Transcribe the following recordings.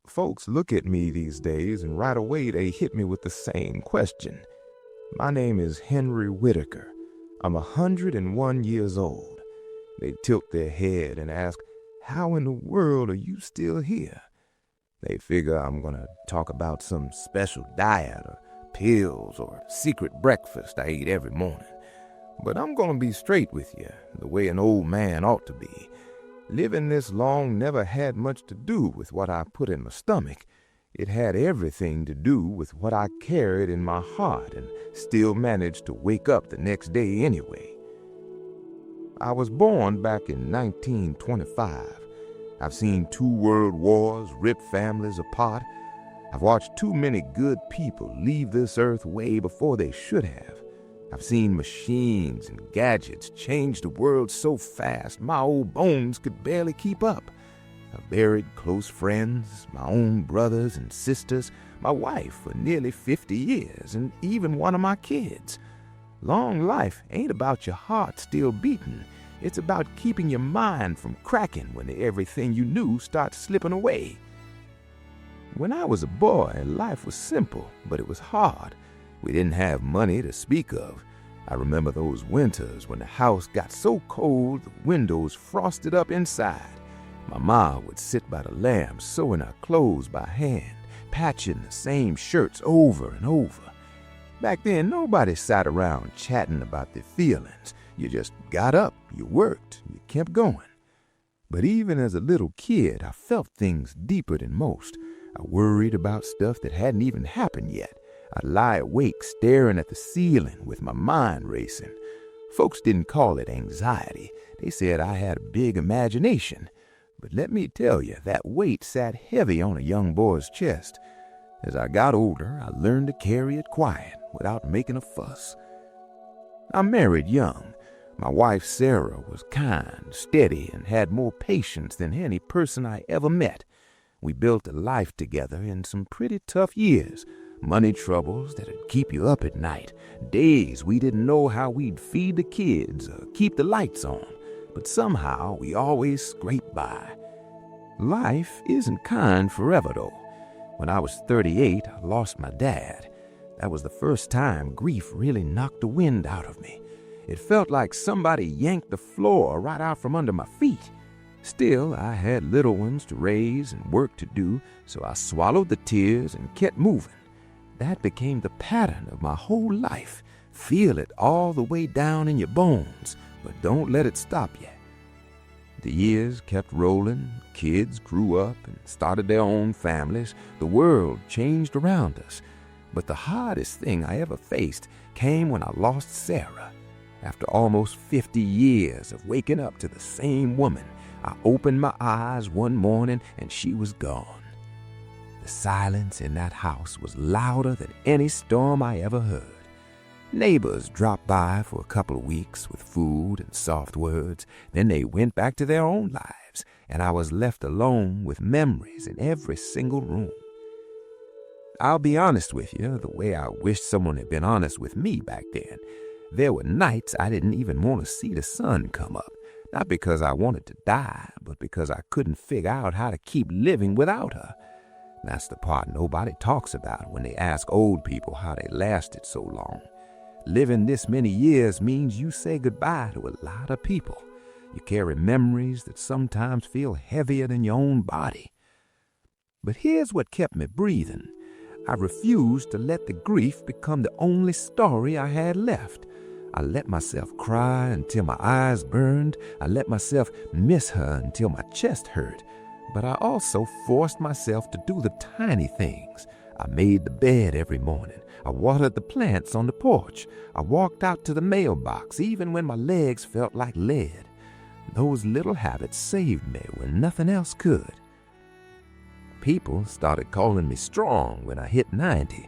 Folks look at me these days and right away they hit me with the same question. My name is Henry Whitaker. I'm 101 years old. They tilt their head and ask, how in the world are you still here? They figure I'm going to talk about some special diet or pills or secret breakfast I eat every morning. But I'm going to be straight with you, the way an old man ought to be. Living this long never had much to do with what I put in my stomach. It had everything to do with what I carried in my heart and still managed to wake up the next day anyway. I was born back in 1925. I've seen 2 world wars rip families apart. I've watched too many good people leave this earth way before they should have. I've seen machines and gadgets change the world so fast my old bones could barely keep up. I've buried close friends, my own brothers and sisters, my wife for nearly 50 years, and even one of my kids. Long life ain't about your heart still beating. It's about keeping your mind from cracking when everything you knew starts slipping away. When I was a boy, life was simple, but it was hard. We didn't have money to speak of. I remember those winters when the house got so cold the windows frosted up inside. My ma would sit by the lamp sewing our clothes by hand, patching the same shirts over and over. Back then, nobody sat around chatting about their feelings. You just got up, you worked, you kept going. But even as a little kid, I felt things deeper than most. I worried about stuff that hadn't even happened yet. I'd lie awake staring at the ceiling with my mind racing. Folks didn't call it anxiety. They said I had a big imagination. But let me tell you, that weight sat heavy on a young boy's chest. As I got older, I learned to carry it quiet without making a fuss. I married young. My wife, Sarah, was kind, steady, and had more patience than any person I ever met. We built a life together in some pretty tough years. Money troubles that'd keep you up at night. Days we didn't know how we'd feed the kids or keep the lights on. But somehow we always scraped by. Life isn't kind forever, though. When I was 38, I lost my dad. That was the first time grief really knocked the wind out of me. It felt like somebody yanked the floor right out from under my feet. Still, I had little ones to raise and work to do, so I swallowed the tears and kept moving. That became the pattern of my whole life. Feel it all the way down in your bones, but don't let it stop you. The years kept rolling, kids grew up and started their own families. The world changed around us. But the hardest thing I ever faced came when I lost Sarah. After almost 50 years of waking up to the same woman, I opened my eyes one morning and she was gone. The silence in that house was louder than any storm I ever heard. Neighbors dropped by for a couple of weeks with food and soft words. Then they went back to their own lives, and I was left alone with memories in every single room. I'll be honest with you, the way I wish someone had been honest with me back then. There were nights I didn't even want to see the sun come up, not because I wanted to die, but because I couldn't figure out how to keep living without her. That's the part nobody talks about when they ask old people how they lasted so long. Living this many years means you say goodbye to a lot of people. You carry memories that sometimes feel heavier than your own body. But here's what kept me breathing. I refused to let the grief become the only story I had left. I let myself cry until my eyes burned. I let myself miss her until my chest hurt. But I also forced myself to do the tiny things. I made the bed every morning. I watered the plants on the porch. I walked out to the mailbox even when my legs felt like lead. Those little habits saved me when nothing else could. People started calling me strong when I hit 90,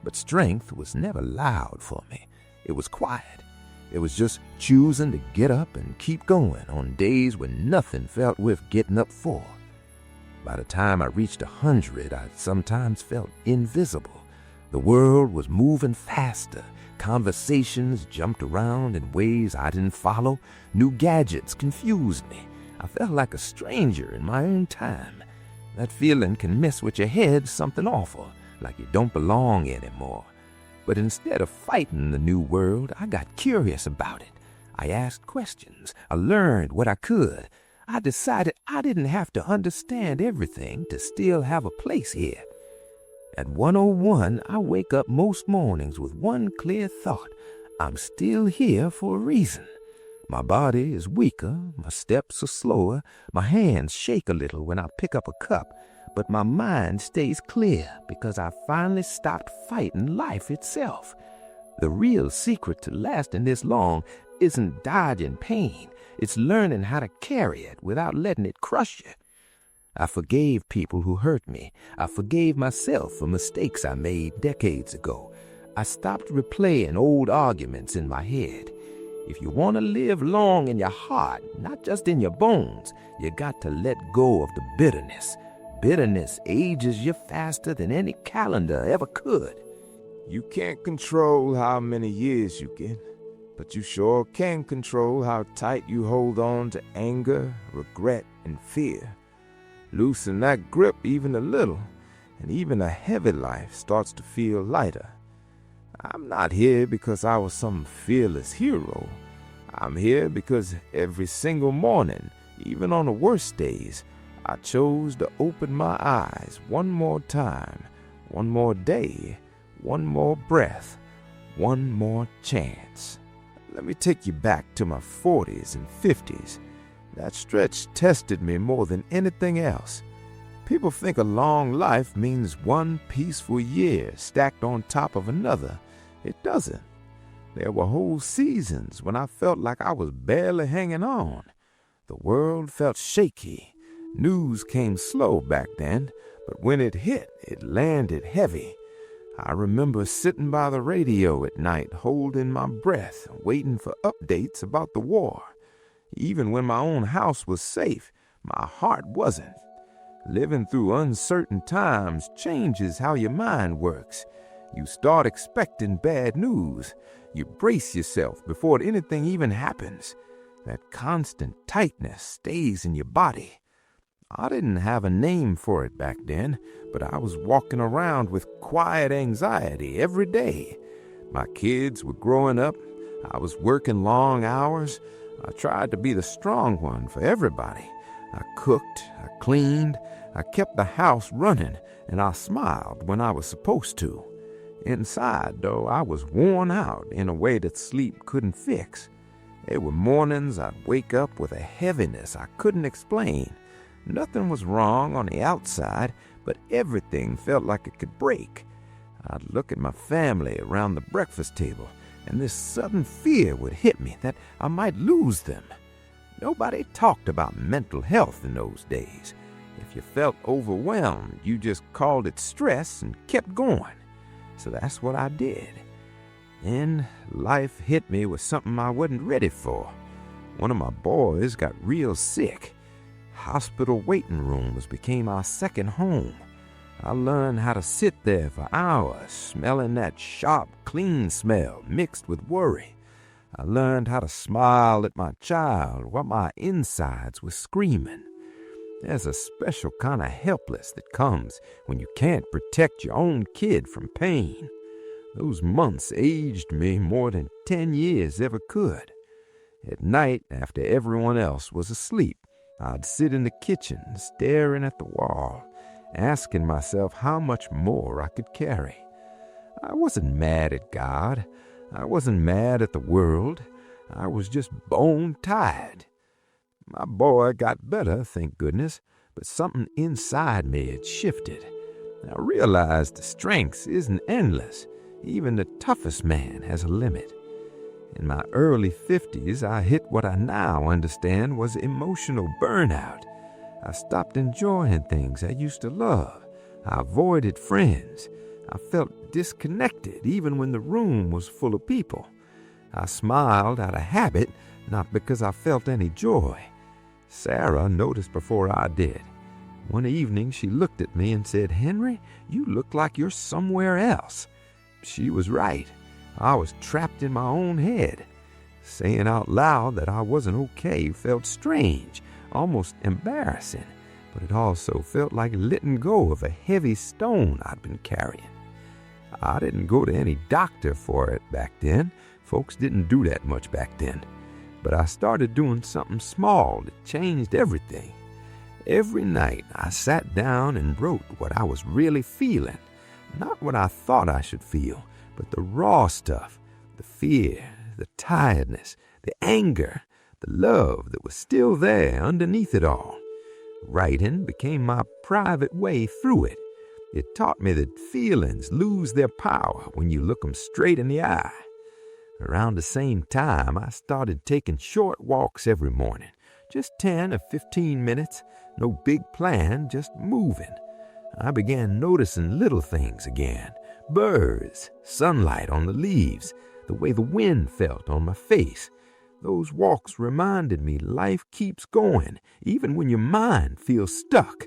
but strength was never loud for me. It was quiet. It was just choosing to get up and keep going on days when nothing felt worth getting up for. By the time I reached 100, I sometimes felt invisible. The world was moving faster. Conversations jumped around in ways I didn't follow. New gadgets confused me. I felt like a stranger in my own time. That feeling can mess with your head something awful, like you don't belong anymore. But instead of fighting the new world, I got curious about it. I asked questions. I learned what I could. I decided I didn't have to understand everything to still have a place here. At 1:01, I wake up most mornings with one clear thought. I'm still here for a reason. My body is weaker, my steps are slower, my hands shake a little when I pick up a cup, but my mind stays clear because I finally stopped fighting life itself. The real secret to lasting this long isn't dodging pain. It's learning how to carry it without letting it crush you. I forgave people who hurt me. I forgave myself for mistakes I made decades ago. I stopped replaying old arguments in my head. If you want to live long in your heart, not just in your bones, you got to let go of the bitterness. Bitterness ages you faster than any calendar ever could. You can't control how many years you get, but you sure can control how tight you hold on to anger, regret, and fear. Loosen that grip even a little, and even a heavy life starts to feel lighter. I'm not here because I was some fearless hero. I'm here because every single morning, even on the worst days, I chose to open my eyes one more time, one more day, one more breath, one more chance. Let me take you back to my 40s and 50s. That stretch tested me more than anything else. People think a long life means one peaceful year stacked on top of another. It doesn't. There were whole seasons when I felt like I was barely hanging on. The world felt shaky. News came slow back then, but when it hit, it landed heavy. I remember sitting by the radio at night, holding my breath, waiting for updates about the war. Even when my own house was safe, my heart wasn't. Living through uncertain times changes how your mind works. You start expecting bad news. You brace yourself before anything even happens. That constant tightness stays in your body. I didn't have a name for it back then, but I was walking around with quiet anxiety every day. My kids were growing up. I was working long hours. I tried to be the strong one for everybody. I cooked, I cleaned, I kept the house running, and I smiled when I was supposed to. Inside, though, I was worn out in a way that sleep couldn't fix. There were mornings I'd wake up with a heaviness I couldn't explain. Nothing was wrong on the outside, but everything felt like it could break. I'd look at my family around the breakfast table, and this sudden fear would hit me that I might lose them. Nobody talked about mental health in those days. If you felt overwhelmed, you just called it stress and kept going. So that's what I did. Then life hit me with something I wasn't ready for. One of my boys got real sick. Hospital waiting rooms became our second home. I learned how to sit there for hours, smelling that sharp, clean smell mixed with worry. I learned how to smile at my child while my insides were screaming. There's a special kind of helpless that comes when you can't protect your own kid from pain. Those months aged me more than 10 years ever could. At night, after everyone else was asleep, I'd sit in the kitchen staring at the wall, asking myself how much more I could carry. I wasn't mad at God. I wasn't mad at the world. I was just bone tired. My boy got better, thank goodness, but something inside me had shifted. I realized the strength isn't endless. Even the toughest man has a limit. In my early 50s, I hit what I now understand was emotional burnout. I stopped enjoying things I used to love. I avoided friends. I felt disconnected even when the room was full of people. I smiled out of habit, not because I felt any joy. Sarah noticed before I did. One evening she looked at me and said, "Henry, you look like you're somewhere else." She was right. I was trapped in my own head. Saying out loud that I wasn't okay felt strange, almost embarrassing. but it also felt like letting go of a heavy stone I'd been carrying. I didn't go to any doctor for it back then. Folks didn't do that much back then. But I started doing something small that changed everything. Every night I sat down and wrote what I was really feeling. Not what I thought I should feel, but the raw stuff, the fear, the tiredness, the anger, the love that was still there underneath it all. Writing became my private way through it. It taught me that feelings lose their power when you look them straight in the eye. Around the same time, I started taking short walks every morning, just 10 or 15 minutes, no big plan, just moving. I began noticing little things again, birds, sunlight on the leaves, the way the wind felt on my face. Those walks reminded me life keeps going, even when your mind feels stuck.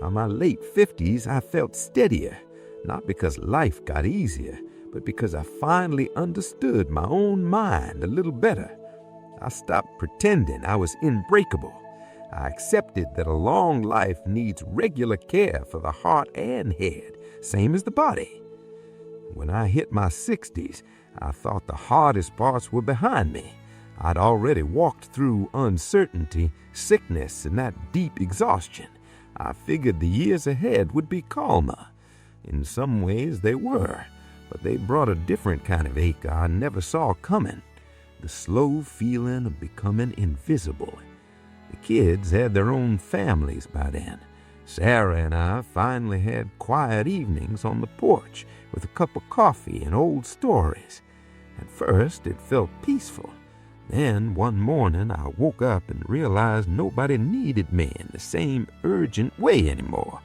By my late 50s, I felt steadier, not because life got easier, but because I finally understood my own mind a little better. I stopped pretending I was unbreakable. I accepted that a long life needs regular care for the heart and head, same as the body. When I hit my 60s, I thought the hardest parts were behind me. I'd already walked through uncertainty, sickness, and that deep exhaustion. I figured the years ahead would be calmer. In some ways they were, but they brought a different kind of ache I never saw coming. The slow feeling of becoming invisible. The kids had their own families by then. Sarah and I finally had quiet evenings on the porch with a cup of coffee and old stories. At first it felt peaceful. Then one morning I woke up and realized nobody needed me in the same urgent way anymore.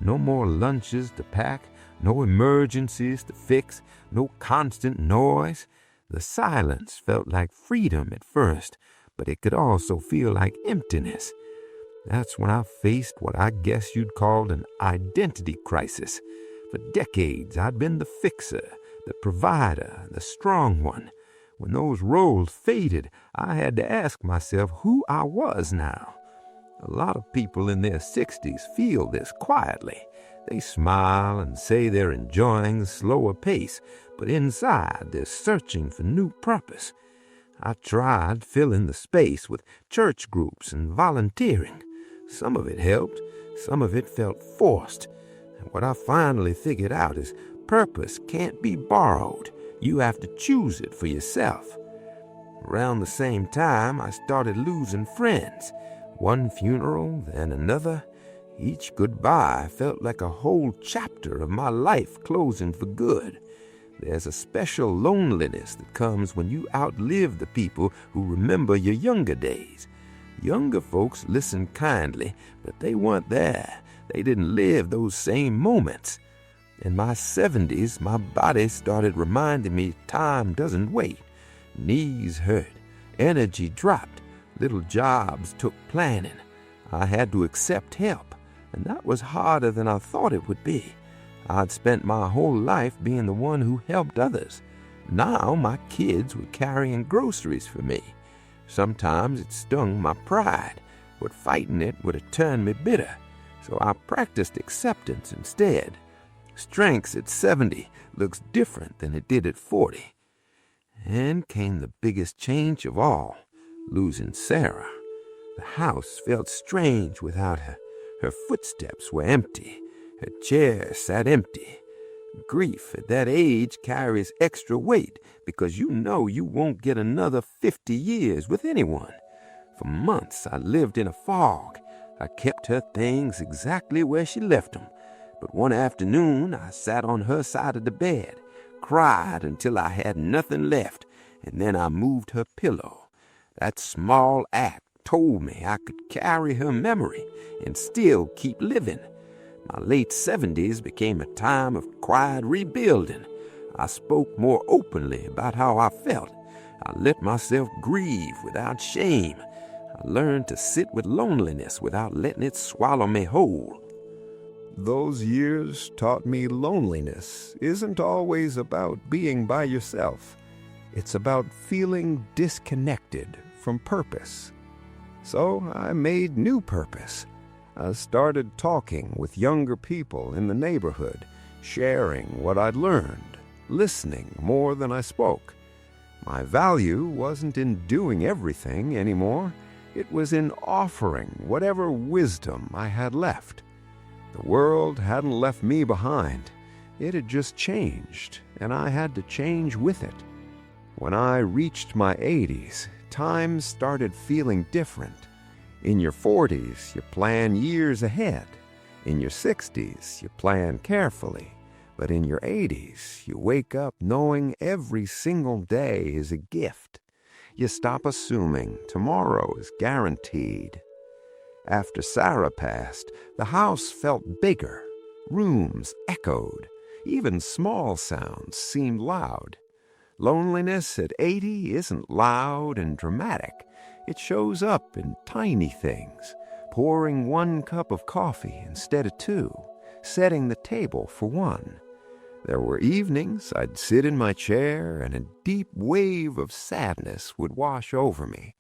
No more lunches to pack, no emergencies to fix, no constant noise. The silence felt like freedom at first, but it could also feel like emptiness. That's when I faced what I guess you'd call an identity crisis. For decades I'd been the fixer, the provider, the strong one. When those roles faded, I had to ask myself who I was now. A lot of people in their 60s feel this quietly. They smile and say they're enjoying the slower pace, but inside they're searching for new purpose. I tried filling the space with church groups and volunteering. Some of it helped, some of it felt forced. And what I finally figured out is purpose can't be borrowed. You have to choose it for yourself. Around the same time, I started losing friends. One funeral, then another. Each goodbye felt like a whole chapter of my life closing for good. There's a special loneliness that comes when you outlive the people who remember your younger days. Younger folks listen kindly, but they weren't there. They didn't live those same moments. In my 70s, my body started reminding me time doesn't wait. Knees hurt, energy dropped, little jobs took planning. I had to accept help, and that was harder than I thought it would be. I'd spent my whole life being the one who helped others. Now my kids were carrying groceries for me. Sometimes it stung my pride, but fighting it would have turned me bitter. So I practiced acceptance instead. Strength at 70 looks different than it did at 40. And came the biggest change of all, losing Sarah. The house felt strange without her. Her footsteps were empty. Her chair sat empty. Grief at that age carries extra weight because you know you won't get another 50 years with anyone. For months I lived in a fog. I kept her things exactly where she left them. But one afternoon I sat on her side of the bed, cried until I had nothing left, and then I moved her pillow. That small act told me I could carry her memory and still keep living. My late 70s became a time of quiet rebuilding. I spoke more openly about how I felt. I let myself grieve without shame. I learned to sit with loneliness without letting it swallow me whole. Those years taught me loneliness isn't always about being by yourself. It's about feeling disconnected from purpose. So I made new purpose. I started talking with younger people in the neighborhood, sharing what I'd learned, listening more than I spoke. My value wasn't in doing everything anymore. It was in offering whatever wisdom I had left. The world hadn't left me behind. It had just changed, and I had to change with it. When I reached my 80s, time started feeling different. In your 40s, you plan years ahead. In your 60s, you plan carefully. But in your 80s, you wake up knowing every single day is a gift. You stop assuming tomorrow is guaranteed. After Sarah passed, the house felt bigger. Rooms echoed. Even small sounds seemed loud. Loneliness at 80 isn't loud and dramatic. It shows up in tiny things, pouring 1 cup of coffee instead of 2, setting the table for 1. There were evenings I'd sit in my chair and a deep wave of sadness would wash over me.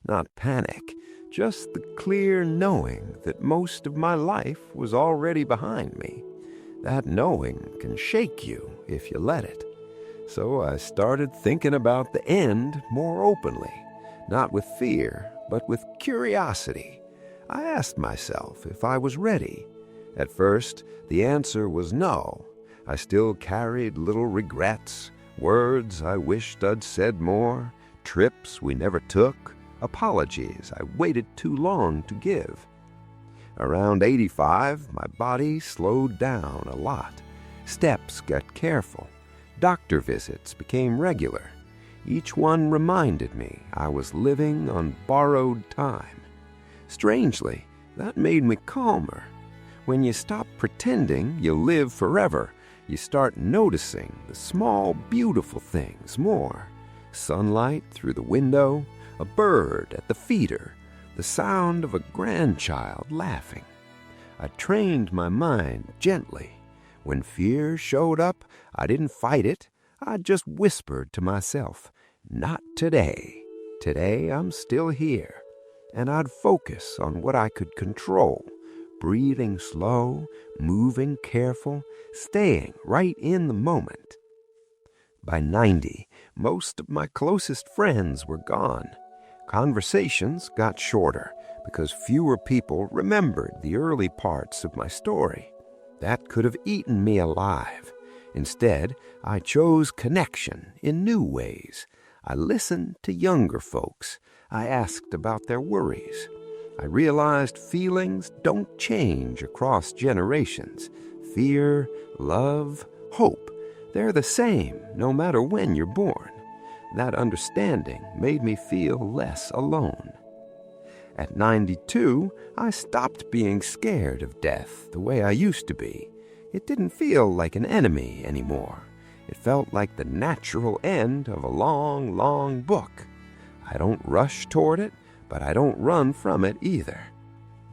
Not panic, just the clear knowing that most of my life was already behind me. That knowing can shake you if you let it. So I started thinking about the end more openly, not with fear, but with curiosity. I asked myself if I was ready. At first, the answer was no. I still carried little regrets, words I wished I'd said more, trips we never took, apologies I waited too long to give. Around 85, my body slowed down a lot. Steps got careful. Doctor visits became regular. Each one reminded me I was living on borrowed time. Strangely, that made me calmer. When you stop pretending you live forever, you start noticing the small, beautiful things more. Sunlight through the window, a bird at the feeder, the sound of a grandchild laughing. I trained my mind gently. When fear showed up, I didn't fight it. I just whispered to myself, "Not today. Today I'm still here." And I'd focus on what I could control, breathing slow, moving careful, staying right in the moment. By 90, most of my closest friends were gone. Conversations got shorter because fewer people remembered the early parts of my story. That could have eaten me alive. Instead, I chose connection in new ways. I listened to younger folks. I asked about their worries. I realized feelings don't change across generations. Fear, love, hope, they're the same no matter when you're born. That understanding made me feel less alone. At 92, I stopped being scared of death the way I used to be. It didn't feel like an enemy anymore. It felt like the natural end of a long, long book. I don't rush toward it, but I don't run from it either.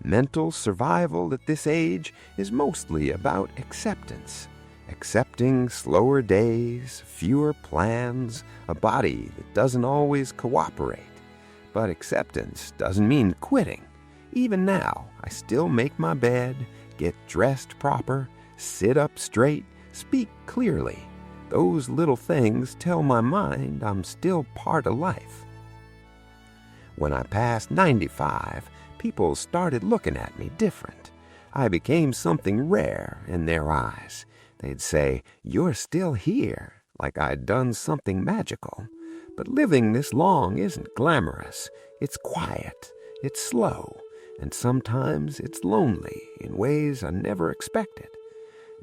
Mental survival at this age is mostly about acceptance. Accepting slower days, fewer plans, a body that doesn't always cooperate. But acceptance doesn't mean quitting. Even now, I still make my bed, get dressed proper, sit up straight, speak clearly. Those little things tell my mind I'm still part of life. When I passed 95, people started looking at me different. I became something rare in their eyes. They'd say, "You're still here," like I'd done something magical. But living this long isn't glamorous. It's quiet, it's slow, and sometimes it's lonely in ways I never expected.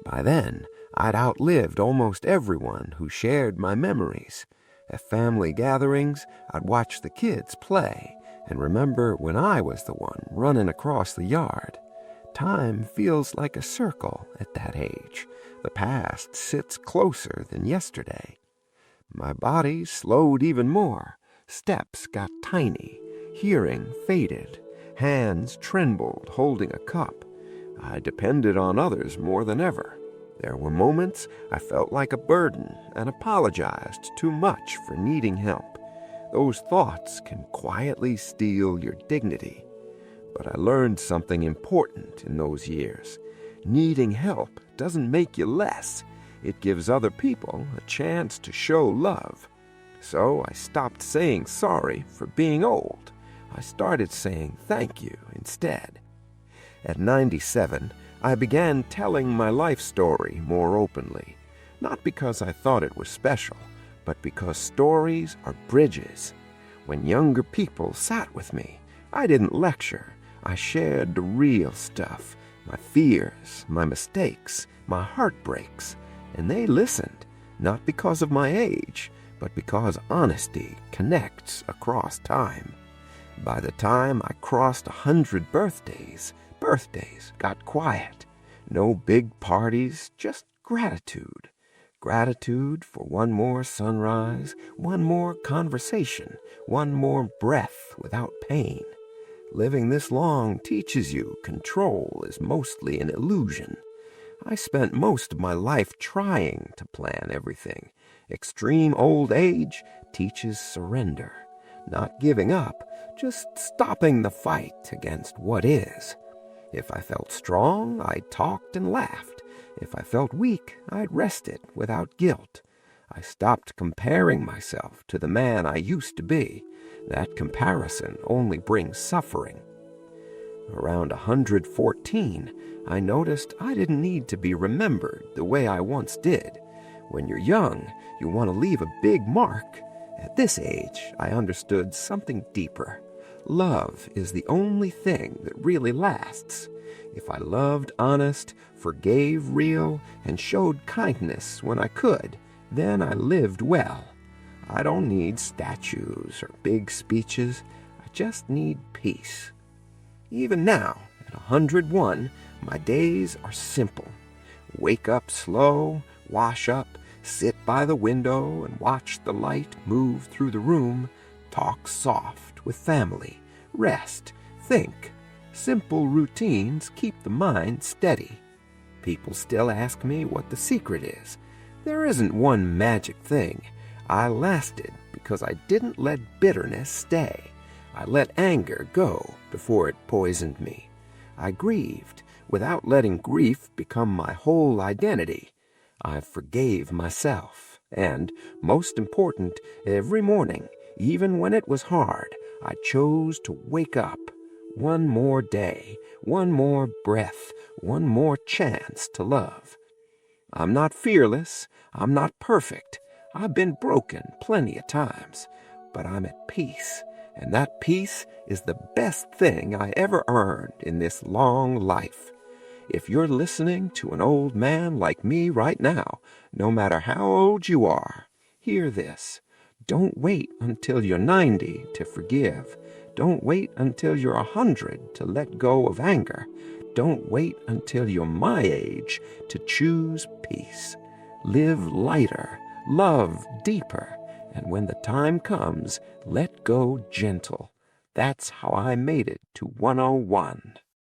By then, I'd outlived almost everyone who shared my memories. At family gatherings, I'd watch the kids play and remember when I was the one running across the yard. Time feels like a circle at that age. The past sits closer than yesterday. My body slowed even more. Steps got tiny. Hearing faded. Hands trembled holding a cup. I depended on others more than ever. There were moments I felt like a burden and apologized too much for needing help. Those thoughts can quietly steal your dignity. But I learned something important in those years. Needing help doesn't make you less. It gives other people a chance to show love. So I stopped saying sorry for being old. I started saying thank you instead. At 97, I began telling my life story more openly, not because I thought it was special, but because stories are bridges. When younger people sat with me, I didn't lecture. I shared the real stuff, my fears, my mistakes, my heartbreaks, and they listened, not because of my age, but because honesty connects across time. By the time I crossed 100 birthdays got quiet. No big parties, just gratitude. Gratitude for one more sunrise, one more conversation, one more breath without pain. Living this long teaches you control is mostly an illusion. I spent most of my life trying to plan everything. Extreme old age teaches surrender. Not giving up, just stopping the fight against what is. If I felt strong, I talked and laughed. If I felt weak, I'd rested without guilt. I stopped comparing myself to the man I used to be. That comparison only brings suffering. Around 114, I noticed I didn't need to be remembered the way I once did. When you're young, you want to leave a big mark. At this age, I understood something deeper. Love is the only thing that really lasts. If I loved honest, forgave real, and showed kindness when I could, then I lived well. I don't need statues or big speeches. I just need peace. Even now, at 101, my days are simple. Wake up slow, wash up, sit by the window and watch the light move through the room, talk soft with family, rest, think. Simple routines keep the mind steady. People still ask me what the secret is. There isn't one magic thing. I lasted because I didn't let bitterness stay. I let anger go before it poisoned me. I grieved without letting grief become my whole identity. I forgave myself. And, most important, every morning, even when it was hard, I chose to wake up. One more day, one more breath, one more chance to love. I'm not fearless. I'm not perfect. I've been broken plenty of times, but I'm at peace, and that peace is the best thing I ever earned in this long life. If you're listening to an old man like me right now, no matter how old you are, hear this. Don't wait until you're 90 to forgive. Don't wait until you're 100 to let go of anger. Don't wait until you're my age to choose peace. Live lighter. Love deeper, and when the time comes, let go gentle. That's how I made it to 101.